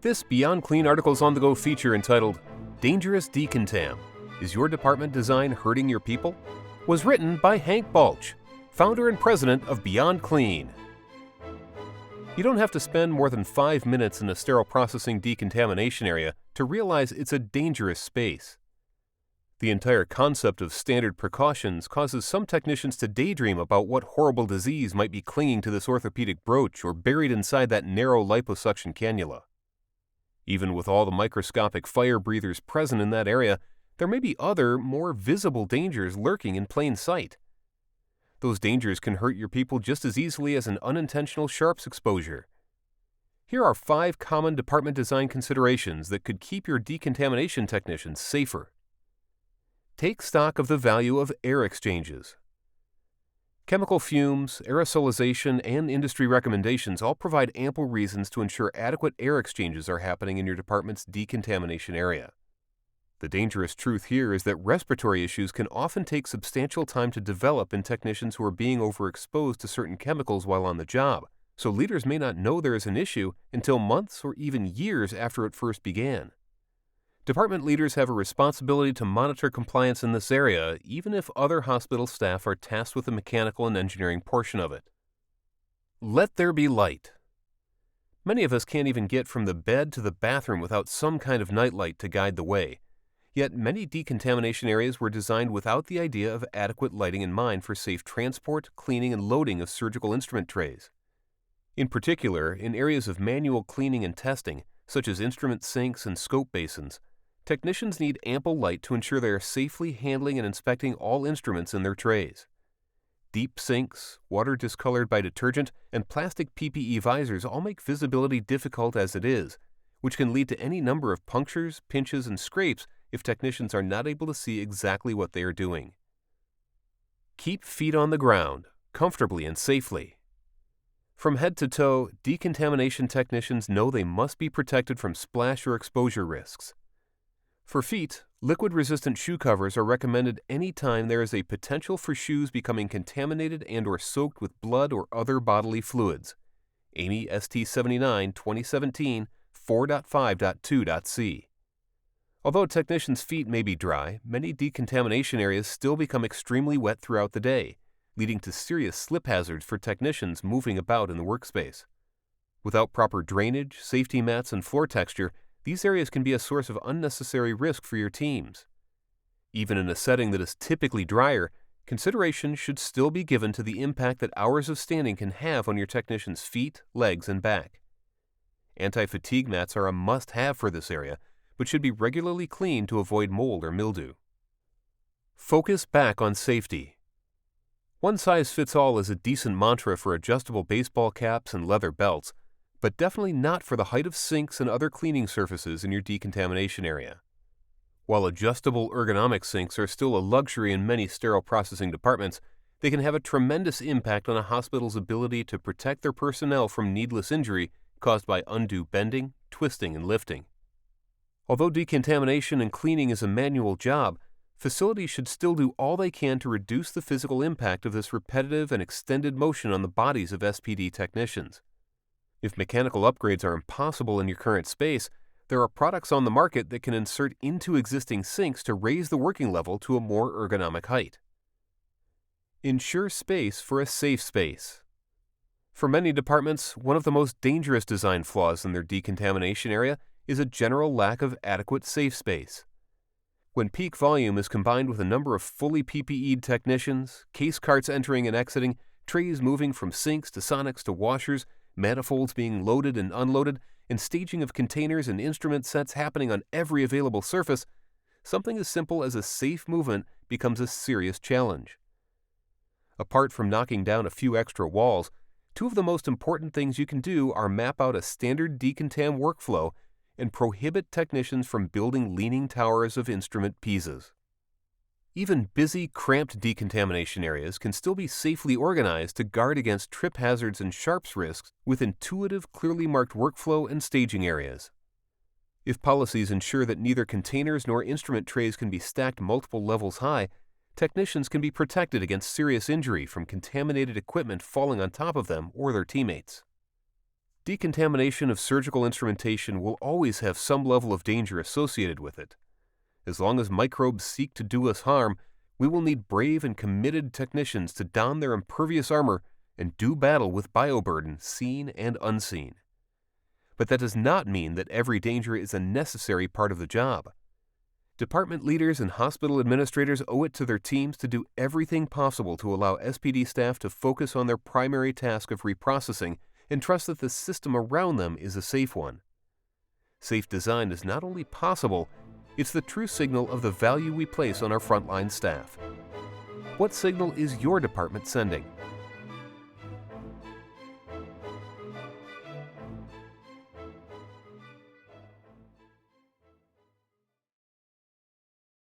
This Beyond Clean Articles on the Go feature entitled Dangerous Decontam, Is Your Department Design Hurting Your People? Was written by Hank Balch, founder and president of Beyond Clean. You don't have to spend more than 5 minutes in a sterile processing decontamination area to realize it's a dangerous space. The entire concept of standard precautions causes some technicians to daydream about what horrible disease might be clinging to this orthopedic broach or buried inside that narrow liposuction cannula. Even with all the microscopic fire breathers present in that area, there may be other, more visible dangers lurking in plain sight. Those dangers can hurt your people just as easily as an unintentional sharps exposure. Here are 5 common department design considerations that could keep your decontamination technicians safer. Take stock of the value of air exchanges. Chemical fumes, aerosolization, and industry recommendations all provide ample reasons to ensure adequate air exchanges are happening in your department's decontamination area. The dangerous truth here is that respiratory issues can often take substantial time to develop in technicians who are being overexposed to certain chemicals while on the job, so leaders may not know there is an issue until months or even years after it first began. Department leaders have a responsibility to monitor compliance in this area, even if other hospital staff are tasked with the mechanical and engineering portion of it. Let there be light. Many of us can't even get from the bed to the bathroom without some kind of nightlight to guide the way. Yet many decontamination areas were designed without the idea of adequate lighting in mind for safe transport, cleaning, and loading of surgical instrument trays. In particular, in areas of manual cleaning and testing, such as instrument sinks and scope basins, technicians need ample light to ensure they are safely handling and inspecting all instruments in their trays. Deep sinks, water discolored by detergent, and plastic PPE visors all make visibility difficult as it is, which can lead to any number of punctures, pinches, and scrapes if technicians are not able to see exactly what they are doing. Keep feet on the ground, comfortably and safely. From head to toe, decontamination technicians know they must be protected from splash or exposure risks. For feet, liquid-resistant shoe covers are recommended any time there is a potential for shoes becoming contaminated and/or soaked with blood or other bodily fluids. AAMI ST 79 2017 4.5.2.c. Although technicians' feet may be dry, many decontamination areas still become extremely wet throughout the day, leading to serious slip hazards for technicians moving about in the workspace. Without proper drainage, safety mats, and floor texture, these areas can be a source of unnecessary risk for your teams. Even in a setting that is typically drier, consideration should still be given to the impact that hours of standing can have on your technicians' feet, legs, and back. Anti-fatigue mats are a must-have for this area, but should be regularly cleaned to avoid mold or mildew. Focus back on safety. One size fits all is a decent mantra for adjustable baseball caps and leather belts, but definitely not for the height of sinks and other cleaning surfaces in your decontamination area. While adjustable ergonomic sinks are still a luxury in many sterile processing departments, they can have a tremendous impact on a hospital's ability to protect their personnel from needless injury caused by undue bending, twisting, and lifting. Although decontamination and cleaning is a manual job, facilities should still do all they can to reduce the physical impact of this repetitive and extended motion on the bodies of SPD technicians. If mechanical upgrades are impossible in your current space, there are products on the market that can insert into existing sinks to raise the working level to a more ergonomic height. Ensure space for a safe space. For many departments, one of the most dangerous design flaws in their decontamination area is a general lack of adequate safe space. When peak volume is combined with a number of fully PPE'd technicians, case carts entering and exiting, trays moving from sinks to sonics to washers, manifolds being loaded and unloaded, and staging of containers and instrument sets happening on every available surface, something as simple as a safe movement becomes a serious challenge. Apart from knocking down a few extra walls, 2 of the most important things you can do are map out a standard decontam workflow and prohibit technicians from building leaning towers of instrument pieces. Even busy, cramped decontamination areas can still be safely organized to guard against trip hazards and sharps risks with intuitive, clearly marked workflow and staging areas. If policies ensure that neither containers nor instrument trays can be stacked multiple levels high, technicians can be protected against serious injury from contaminated equipment falling on top of them or their teammates. Decontamination of surgical instrumentation will always have some level of danger associated with it. As long as microbes seek to do us harm, we will need brave and committed technicians to don their impervious armor and do battle with bioburden seen and unseen. But that does not mean that every danger is a necessary part of the job. Department leaders and hospital administrators owe it to their teams to do everything possible to allow SPD staff to focus on their primary task of reprocessing and trust that the system around them is a safe one. Safe design is not only possible, it's the true signal of the value we place on our frontline staff. What signal is your department sending?